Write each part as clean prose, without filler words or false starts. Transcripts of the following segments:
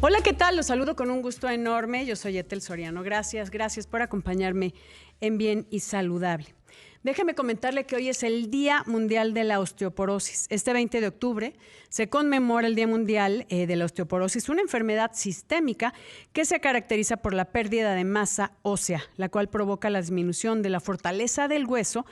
Hola, ¿qué tal? Los saludo con un gusto enorme. Yo soy Ethel Soriano. Gracias por acompañarme en Bien y Saludable. Déjeme comentarle que hoy es el Día Mundial de la Osteoporosis. Este 20 de octubre se conmemora el Día Mundial de la Osteoporosis, una enfermedad sistémica que se caracteriza por la pérdida de masa ósea, la cual provoca la disminución de la fortaleza del hueso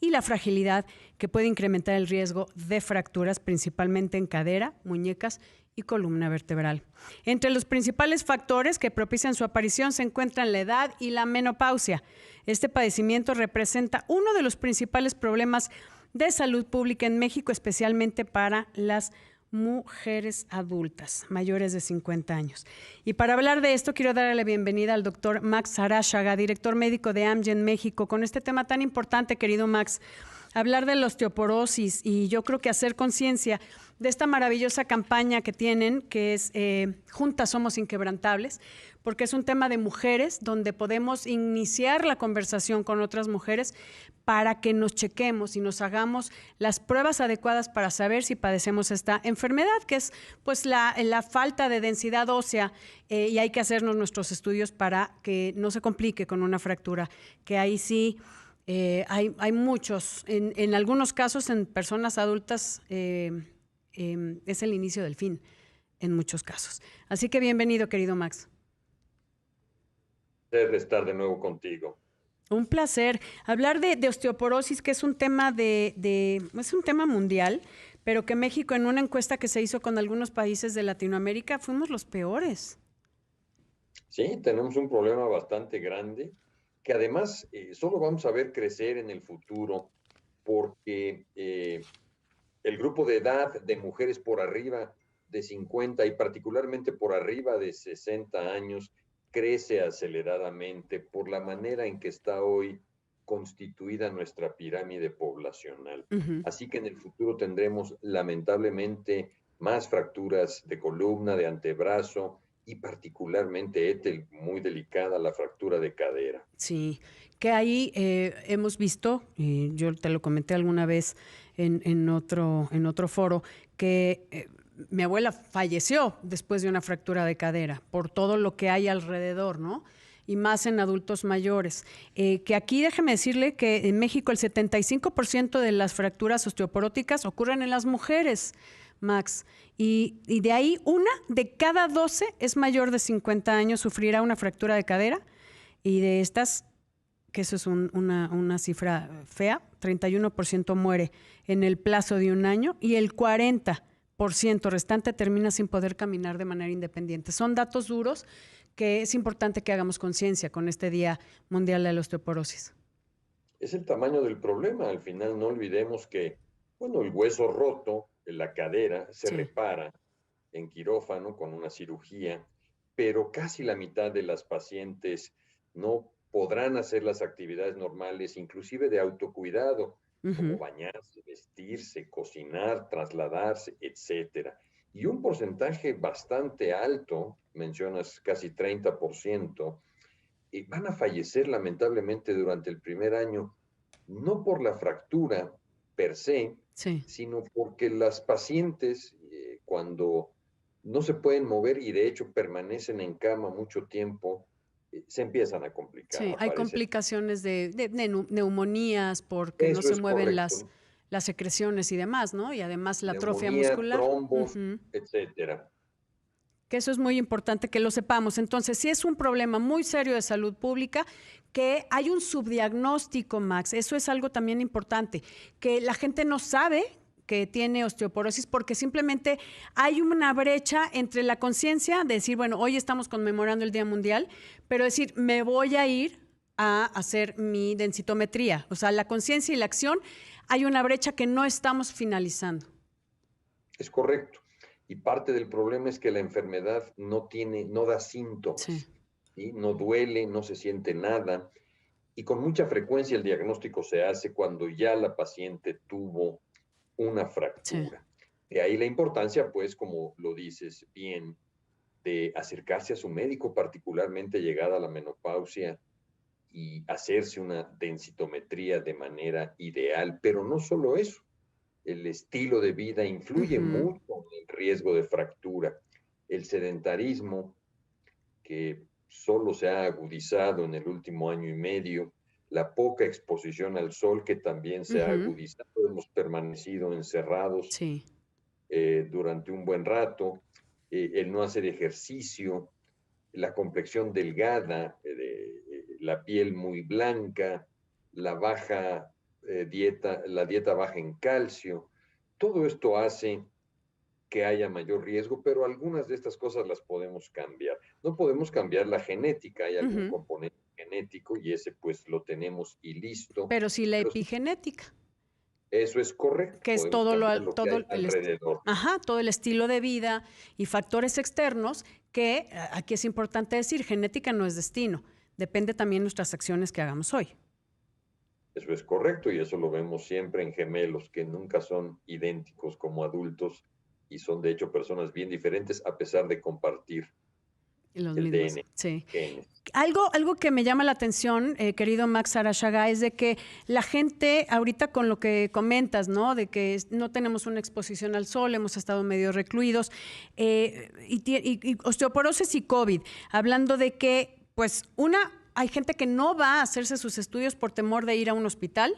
y la fragilidad que puede incrementar el riesgo de fracturas, principalmente en cadera, muñecas y columna vertebral. Entre los principales factores que propician su aparición se encuentran la edad y la menopausia. Este padecimiento representa uno de los principales problemas de salud pública en México, especialmente para las mujeres adultas mayores de 50 años. Y para hablar de esto, quiero darle la bienvenida al doctor Max Sarashaga, director médico de Amgen México, con este tema tan importante, querido Max. Hablar de la osteoporosis y yo creo que hacer conciencia de esta maravillosa campaña que tienen, que es Juntas Somos Inquebrantables, porque es un tema de mujeres donde podemos iniciar la conversación con otras mujeres para que nos chequemos y nos hagamos las pruebas adecuadas para saber si padecemos esta enfermedad, que es pues la falta de densidad ósea, y hay que hacernos nuestros estudios para que no se complique con una fractura, que ahí sí hay muchos, en algunos casos en personas adultas es el inicio del fin, en muchos casos. Así que bienvenido, querido Max. De estar de nuevo contigo. Un placer. Hablar de osteoporosis, que es un tema es un tema mundial, pero que México, en una encuesta que se hizo con algunos países de Latinoamérica, fuimos los peores. Sí, tenemos un problema bastante grande que además solo vamos a ver crecer en el futuro porque el grupo de edad de mujeres por arriba de 50 y particularmente por arriba de 60 años crece aceleradamente por la manera en que está hoy constituida nuestra pirámide poblacional. Ujú. Así que en el futuro tendremos lamentablemente más fracturas de columna, de antebrazo y particularmente, Ethel, muy delicada, la fractura de cadera. Sí, que ahí hemos visto, y yo te lo comenté alguna vez en otro foro, que mi abuela falleció después de una fractura de cadera por todo lo que hay alrededor, ¿no? Y más en adultos mayores. Que aquí déjeme decirle que en México el 75% de las fracturas osteoporóticas ocurren en las mujeres, Max. Y de ahí una de cada 12 es mayor de 50 años, sufrirá una fractura de cadera. Y de estas, que eso es una cifra fea, 31% muere en el plazo de un año y el 40% restante termina sin poder caminar de manera independiente. Son datos duros que es importante que hagamos conciencia con este Día Mundial de la Osteoporosis. Es el tamaño del problema. Al final no olvidemos que, bueno, el hueso roto en la cadera se Sí. repara en quirófano con una cirugía, pero casi la mitad de las pacientes no podrán hacer las actividades normales, inclusive de autocuidado, como Ujú. bañarse, vestirse, cocinar, trasladarse, etcétera. Y un porcentaje bastante alto, mencionas casi 30%, van a fallecer lamentablemente durante el primer año, no por la fractura per se, Sí. sino porque las pacientes cuando no se pueden mover y de hecho permanecen en cama mucho tiempo, se empiezan a complicar, Sí, hay aparecen. complicaciones de neumonías porque no Eso se es mueven correcto. las secreciones y demás, ¿no? Y además la atrofia Neumonía, muscular. trombos, Ujú. etcétera. Que eso es muy importante que lo sepamos. Entonces, sí es un problema muy serio de salud pública, que hay un subdiagnóstico, Max. Eso es algo también importante, que la gente no sabe que tiene osteoporosis porque simplemente hay una brecha entre la conciencia de decir, bueno, hoy estamos conmemorando el Día Mundial, pero decir, me voy a ir a hacer mi densitometría. O sea, la conciencia y la acción, hay una brecha que no estamos finalizando. Es correcto. Y parte del problema es que la enfermedad no da Sí. síntomas, ¿sí? No duele, no se siente nada. Y con mucha frecuencia el diagnóstico se hace cuando ya la paciente tuvo una Sí. fractura. De ahí la importancia, pues, como lo dices bien, de acercarse a su médico, particularmente llegada a la menopausia, y hacerse una densitometría de manera ideal. Pero no solo eso, el estilo de vida influye Ujú. mucho en el riesgo de fractura. el sedentarismo, que solo se ha agudizado en el último año y medio, la poca exposición al sol, que también se ha agudizado, hemos permanecido encerrados Sí. Durante un buen rato, el no hacer ejercicio, la complexión delgada, la piel muy blanca, la baja la dieta baja en calcio, todo esto hace que haya mayor riesgo, pero algunas de estas cosas las podemos cambiar. No podemos cambiar la genética, hay algún componente genético y ese pues lo tenemos y listo. Pero sí la Pero epigenética, eso es correcto, que es podemos todo cambiar lo que todo hay alrededor. todo el estilo de vida y factores externos que aquí es importante decir, genética no es destino, depende también de nuestras acciones que hagamos hoy. Eso es correcto y eso lo vemos siempre en gemelos que nunca son idénticos como adultos y son de hecho personas bien diferentes a pesar de compartir Los el mismos, DNA, sí. genes. Algo que me llama la atención, querido Max Arashaga, es de que la gente, ahorita con lo que comentas, ¿no? De que no tenemos una exposición al sol, hemos estado medio recluidos, y osteoporosis y COVID, hablando de que, pues, hay gente que no va a hacerse sus estudios por temor de ir a un hospital,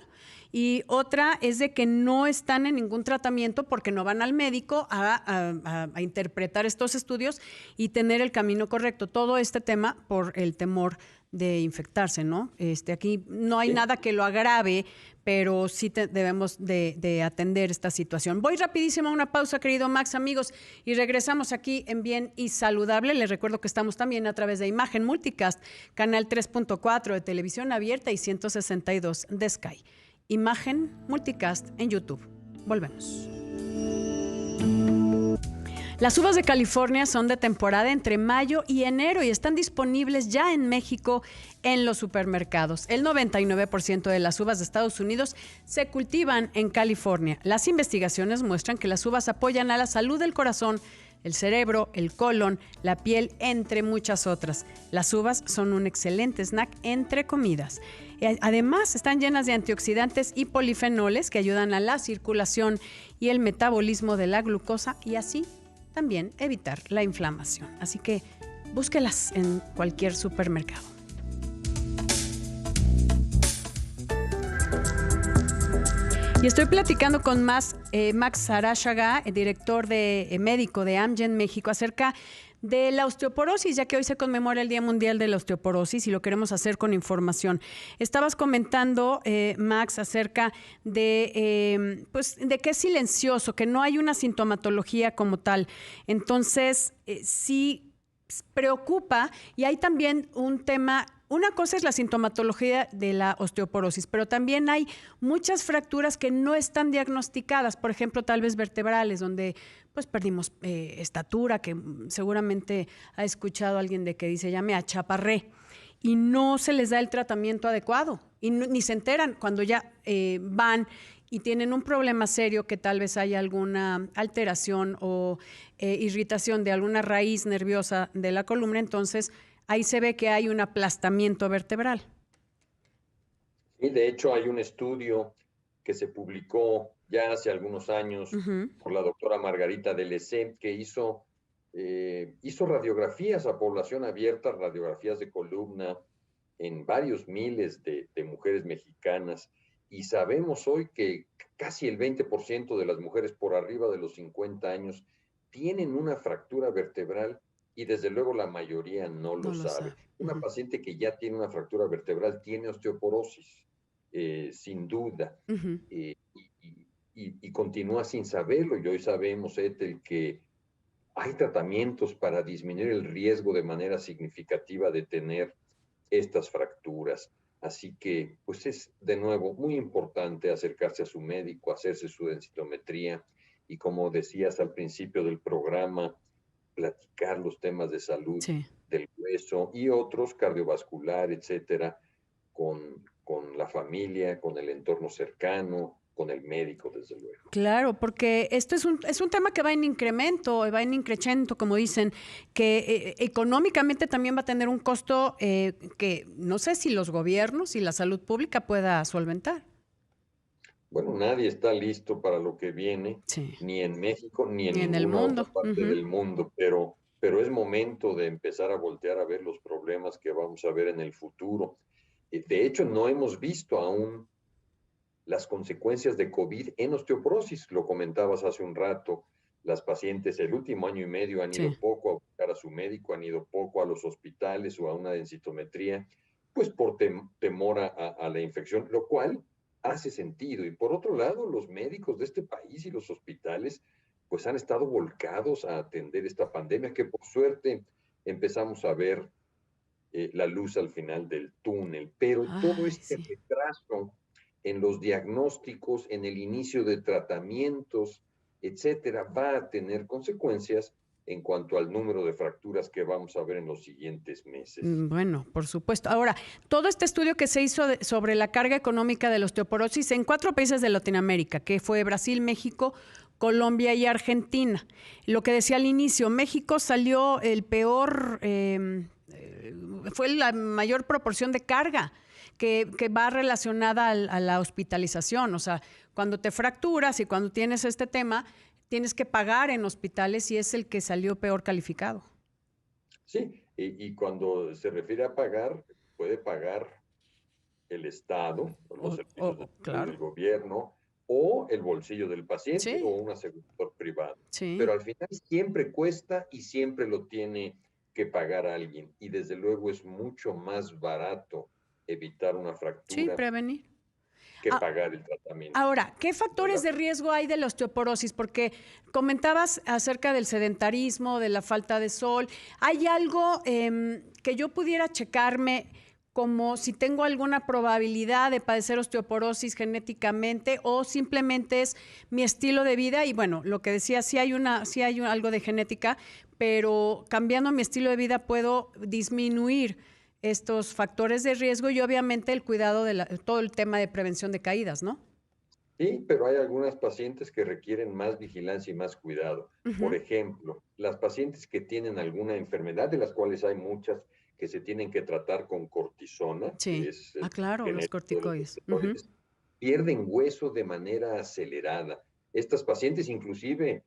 y otra es de que no están en ningún tratamiento porque no van al médico a interpretar estos estudios y tener el camino correcto. Todo este tema por el temor de infectarse, ¿no? Aquí no hay nada que lo agrave, pero sí debemos de atender esta situación. Voy rapidísimo a una pausa, querido Max, amigos, y regresamos aquí en Bien y Saludable. Les recuerdo que estamos también a través de Imagen Multicast, canal 3.4 de televisión abierta y 162 de Sky. Imagen Multicast en YouTube. Volvemos. Las uvas de California son de temporada entre mayo y enero y están disponibles ya en México en los supermercados. El 99% de las uvas de Estados Unidos se cultivan en California. Las investigaciones muestran que las uvas apoyan a la salud del corazón, el cerebro, el colon, la piel, entre muchas otras. Las uvas son un excelente snack entre comidas. Además, están llenas de antioxidantes y polifenoles que ayudan a la circulación y el metabolismo de la glucosa y así también evitar la inflamación. Así que búsquelas en cualquier supermercado. Y estoy platicando con Max Arashaga, director médico de Amgen México, acerca de la osteoporosis, ya que hoy se conmemora el Día Mundial de la Osteoporosis y lo queremos hacer con información. Estabas comentando, Max, acerca de que es silencioso, que no hay una sintomatología como tal. Entonces, sí preocupa y hay también un tema. Una cosa es la sintomatología de la osteoporosis, pero también hay muchas fracturas que no están diagnosticadas, por ejemplo, tal vez vertebrales, donde pues perdimos estatura, que seguramente ha escuchado alguien de que dice, ya me achaparré, y no se les da el tratamiento adecuado, y ni se enteran cuando ya van y tienen un problema serio, que tal vez haya alguna alteración o irritación de alguna raíz nerviosa de la columna, entonces ahí se ve que hay un aplastamiento vertebral. Sí, de hecho hay un estudio que se publicó ya hace algunos años por la doctora Margarita Delessé, que hizo radiografías a población abierta, radiografías de columna en varios miles de mujeres mexicanas, y sabemos hoy que casi el 20% de las mujeres por arriba de los 50 años tienen una fractura vertebral y desde luego la mayoría no lo sabe. Una paciente que ya tiene una fractura vertebral tiene osteoporosis, sin duda, y continúa sin saberlo. Y hoy sabemos, Ethel, que hay tratamientos para disminuir el riesgo de manera significativa de tener estas fracturas. Así que, pues es de nuevo muy importante acercarse a su médico, hacerse su densitometría y, como decías al principio del programa, platicar los temas de salud del hueso y otros, cardiovascular, etcétera, con la familia, con el entorno cercano, con el médico, desde luego. Claro, porque esto es un tema que va en incremento, va en increchento, como dicen, que económicamente también va a tener un costo que no sé si los gobiernos y la salud pública pueda solventar. Bueno, nadie está listo para lo que viene, ni en México, ni en ninguna otra parte del mundo, pero pero es momento de empezar a voltear a ver los problemas que vamos a ver en el futuro. De hecho, no hemos visto aún las consecuencias de COVID en osteoporosis. Lo comentabas hace un rato, las pacientes el último año y medio han ido poco a buscar a su médico, han ido poco a los hospitales o a una densitometría, pues por temor a la infección, lo cual hace sentido. Y por otro lado, los médicos de este país y los hospitales pues han estado volcados a atender esta pandemia, que por suerte empezamos a ver la luz al final del túnel, pero todo este retraso en los diagnósticos, en el inicio de tratamientos, etcétera, va a tener consecuencias en cuanto al número de fracturas que vamos a ver en los siguientes meses. Bueno, por supuesto. Ahora, todo este estudio que se hizo sobre la carga económica de la osteoporosis en 4 países de Latinoamérica, que fue Brasil, México, Colombia y Argentina. Lo que decía al inicio, México salió el peor, fue la mayor proporción de carga que va relacionada a la hospitalización. O sea, cuando te fracturas y cuando tienes este tema, tienes que pagar en hospitales y es el que salió peor calificado. Sí, y cuando se refiere a pagar, puede pagar el Estado, los servicios del gobierno, o el bolsillo del paciente, o un asegurador privado. Pero al final siempre cuesta y siempre lo tiene que pagar alguien. Y desde luego es mucho más barato evitar una fractura. Prevenir. Que pagar el tratamiento. Ahora, ¿qué factores de riesgo hay de la osteoporosis? Porque comentabas acerca del sedentarismo, de la falta de sol. ¿Hay algo que yo pudiera checarme como si tengo alguna probabilidad de padecer osteoporosis genéticamente o simplemente es mi estilo de vida? Y bueno, lo que decía, sí hay algo de genética, pero cambiando mi estilo de vida puedo disminuir estos factores de riesgo y obviamente el cuidado de todo el tema de prevención de caídas, ¿no? Sí, pero hay algunas pacientes que requieren más vigilancia y más cuidado. Por ejemplo, las pacientes que tienen alguna enfermedad, de las cuales hay muchas que se tienen que tratar con cortisona. Que es, claro, los corticoides. Pierden hueso de manera acelerada. Estas pacientes, inclusive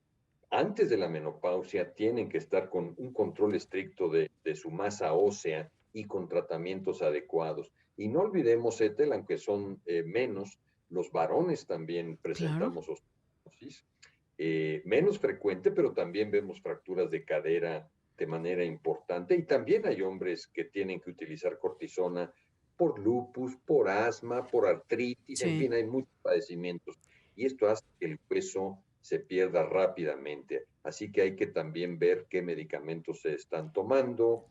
antes de la menopausia, tienen que estar con un control estricto de su masa ósea y con tratamientos adecuados. Y no olvidemos, Ethel, aunque son menos, los varones también presentamos osteoporosis, menos frecuente, pero también vemos fracturas de cadera de manera importante. Y también hay hombres que tienen que utilizar cortisona por lupus, por asma, por artritis, en fin, hay muchos padecimientos. Y esto hace que el hueso se pierda rápidamente. Así que hay que también ver qué medicamentos se están tomando,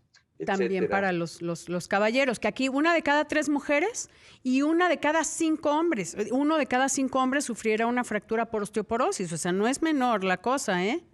también para los caballeros, que aquí 1 de cada 3 mujeres y 1 de cada 5 hombres, 1 de cada 5 hombres sufriera una fractura por osteoporosis. O sea, no es menor la cosa, ¿eh?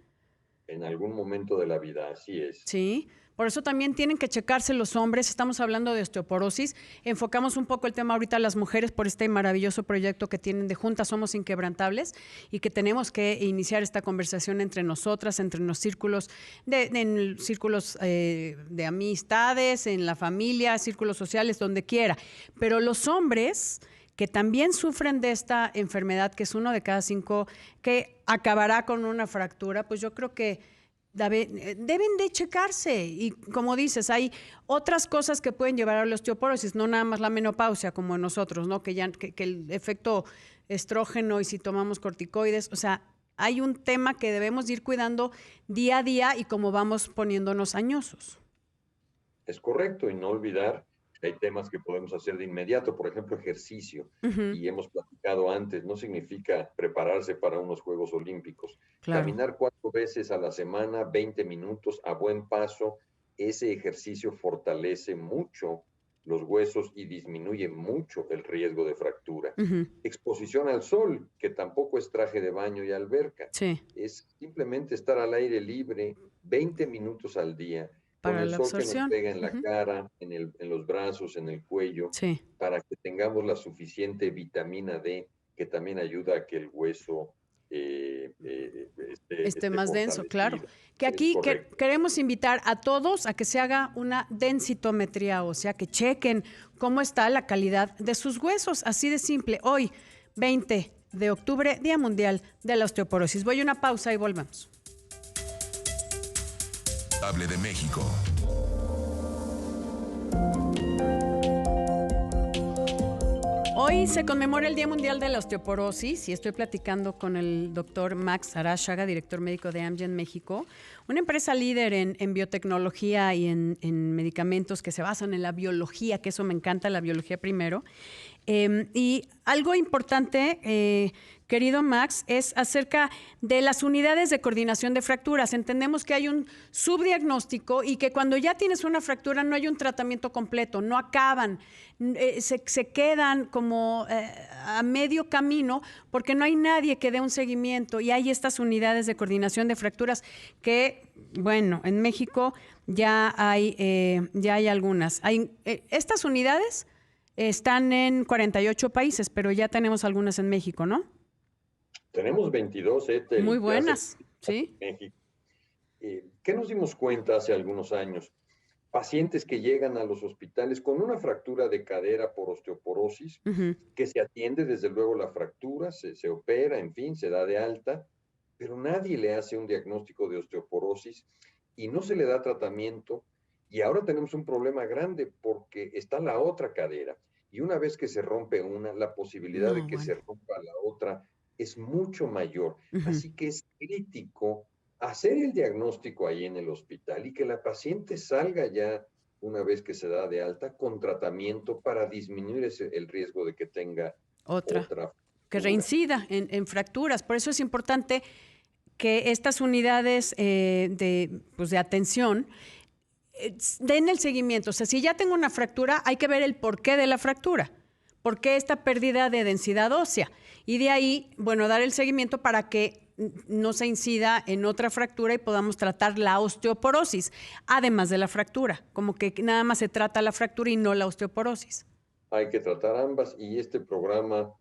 En algún momento de la vida, así es. Sí, por eso también tienen que checarse los hombres. Estamos hablando de osteoporosis. Enfocamos un poco el tema ahorita a las mujeres por este maravilloso proyecto que tienen de Juntas Somos Inquebrantables y que tenemos que iniciar esta conversación entre nosotras, entre los círculos, en círculos de amistades, en la familia, círculos sociales, donde quiera. Pero los hombres que también sufren de esta enfermedad, que es 1 de cada 5, que acabará con una fractura, pues yo creo que deben de checarse. Y como dices, hay otras cosas que pueden llevar a la osteoporosis, no nada más la menopausia como en nosotros, ¿no? Que el efecto estrógeno y si tomamos corticoides, o sea, hay un tema que debemos ir cuidando día a día y como vamos poniéndonos añosos. Es correcto, y no olvidar que hay temas que podemos hacer de inmediato, por ejemplo, ejercicio. Y hemos platicado antes, no significa prepararse para unos Juegos Olímpicos. Claro. Caminar 4 veces a la semana, 20 minutos a buen paso, ese ejercicio fortalece mucho los huesos y disminuye mucho el riesgo de fractura. Exposición al sol, que tampoco es traje de baño y alberca. Es simplemente estar al aire libre 20 minutos al día, para con el la sol absorción. que nos pega en la cara, en los brazos, en el cuello, para que tengamos la suficiente vitamina D, que también ayuda a que el hueso esté más denso, claro. Que aquí queremos invitar a todos a que se haga una densitometría ósea, que chequen cómo está la calidad de sus huesos, así de simple. Hoy, 20 de octubre, Día Mundial de la Osteoporosis. Voy a una pausa y volvemos. saludable de México. Hoy se conmemora el Día Mundial de la Osteoporosis y estoy platicando con el doctor Max Aráchaga, director médico de Amgen México, una empresa líder en biotecnología y en medicamentos que se basan en la biología, que eso me encanta, la biología primero. Y algo importante, querido Max, es acerca de las unidades de coordinación de fracturas. Entendemos que hay un subdiagnóstico y que cuando ya tienes una fractura no hay un tratamiento completo, no acaban, se quedan como a medio camino porque no hay nadie que dé un seguimiento y hay estas unidades de coordinación de fracturas que, bueno, en México ya hay algunas. Estas unidades están en 48 países, pero ya tenemos algunas en México, ¿no? Tenemos 22, Ethel. Muy buenas, ¿sí? México. ¿Qué nos dimos cuenta hace algunos años? Pacientes que llegan a los hospitales con una fractura de cadera por osteoporosis, que se atiende desde luego la fractura, se opera, en fin, se da de alta, pero nadie le hace un diagnóstico de osteoporosis y no se le da tratamiento. Y ahora tenemos un problema grande porque está la otra cadera. Y una vez que se rompe una, la posibilidad de que se rompa la otra es mucho mayor. Así que es crítico hacer el diagnóstico ahí en el hospital y que la paciente salga ya una vez que se da de alta con tratamiento para disminuir el riesgo de que tenga otra que reincida en fracturas. Por eso es importante que estas unidades de atención den el seguimiento. O sea, si ya tengo una fractura, hay que ver el porqué de la fractura. ¿Por qué esta pérdida de densidad ósea? Y de ahí, bueno, dar el seguimiento para que no se incida en otra fractura y podamos tratar la osteoporosis, además de la fractura. Como que nada más se trata la fractura y no la osteoporosis. Hay que tratar ambas y este programa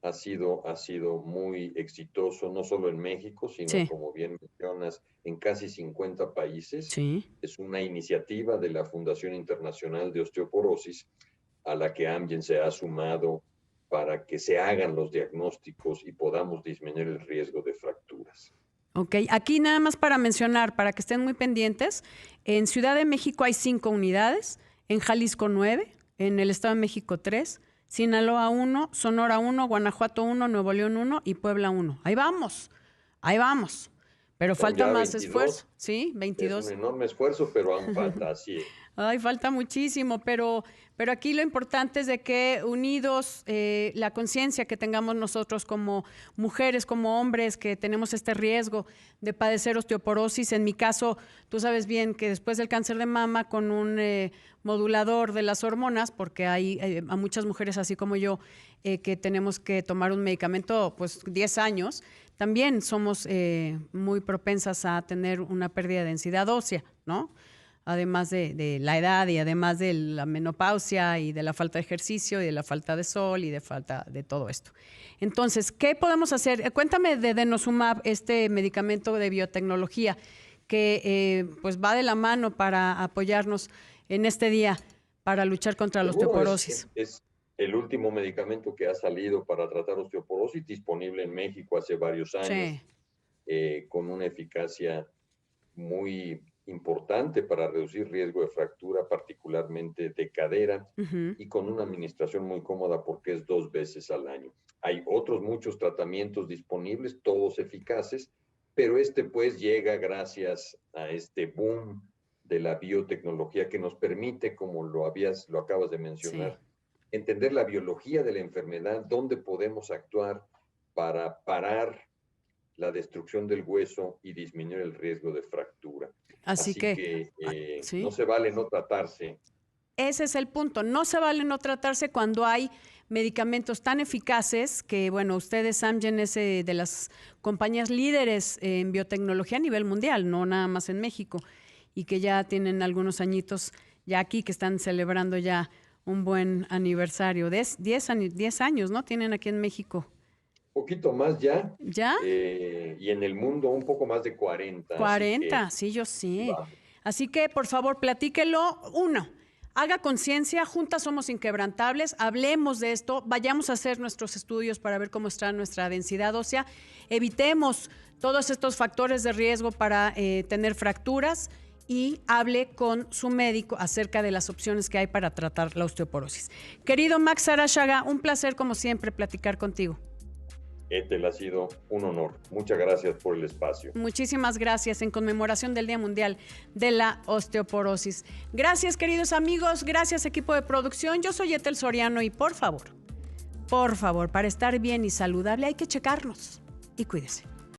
ha sido muy exitoso, no solo en México, sino, como bien mencionas, en casi 50 países. Sí. Es una iniciativa de la Fundación Internacional de Osteoporosis a la que Amgen se ha sumado para que se hagan los diagnósticos y podamos disminuir el riesgo de fracturas. Ok, aquí nada más para mencionar, para que estén muy pendientes, en Ciudad de México hay 5 unidades, en Jalisco 9, en el Estado de México 3, Sinaloa 1, Sonora 1, Guanajuato 1, Nuevo León 1 y Puebla 1. Ahí vamos. Pero falta más 22, esfuerzo. Sí, 22. Es un enorme esfuerzo, pero aún falta, así es. Ay, falta muchísimo, pero aquí lo importante es de que unidos, la conciencia que tengamos nosotros como mujeres, como hombres, que tenemos este riesgo de padecer osteoporosis. En mi caso, tú sabes bien que después del cáncer de mama, con un modulador de las hormonas, porque hay a muchas mujeres así como yo, que tenemos que tomar un medicamento, pues 10 años, también somos muy propensas a tener una pérdida de densidad ósea, ¿no? Además de la edad y además de la menopausia y de la falta de ejercicio y de la falta de sol y de falta de todo esto. Entonces, ¿qué podemos hacer? Cuéntame de Denosumab, este medicamento de biotecnología que pues va de la mano para apoyarnos en este día para luchar contra la osteoporosis. Es el último medicamento que ha salido para tratar osteoporosis, disponible en México hace varios años, con una eficacia muy importante para reducir riesgo de fractura, particularmente de cadera, y con una administración muy cómoda porque es 2 veces al año. Hay otros muchos tratamientos disponibles, todos eficaces, pero pues llega gracias a este boom de la biotecnología que nos permite, como lo acabas de mencionar, entender la biología de la enfermedad, dónde podemos actuar para parar la destrucción del hueso y disminuir el riesgo de fractura. Así que no se vale no tratarse. Ese es el punto. No se vale no tratarse cuando hay medicamentos tan eficaces que, bueno, ustedes, Amgen, es de las compañías líderes en biotecnología a nivel mundial, no nada más en México, y que ya tienen algunos añitos ya aquí, que están celebrando ya un buen aniversario. 10 años, ¿no? Tienen aquí en México. Poquito más ya. ¿Ya? Y en el mundo un poco más de 40. 40, sí, yo sí. Vamos. Así que, por favor, platíquelo. 1, haga conciencia, juntas somos inquebrantables, hablemos de esto, vayamos a hacer nuestros estudios para ver cómo está nuestra densidad ósea, evitemos todos estos factores de riesgo para tener fracturas y hable con su médico acerca de las opciones que hay para tratar la osteoporosis. Querido Max Arashaga, un placer como siempre platicar contigo. Ethel, ha sido un honor. Muchas gracias por el espacio. Muchísimas gracias en conmemoración del Día Mundial de la Osteoporosis. Gracias, queridos amigos. Gracias, equipo de producción. Yo soy Ethel Soriano y por favor, para estar bien y saludable hay que checarnos. Y cuídese.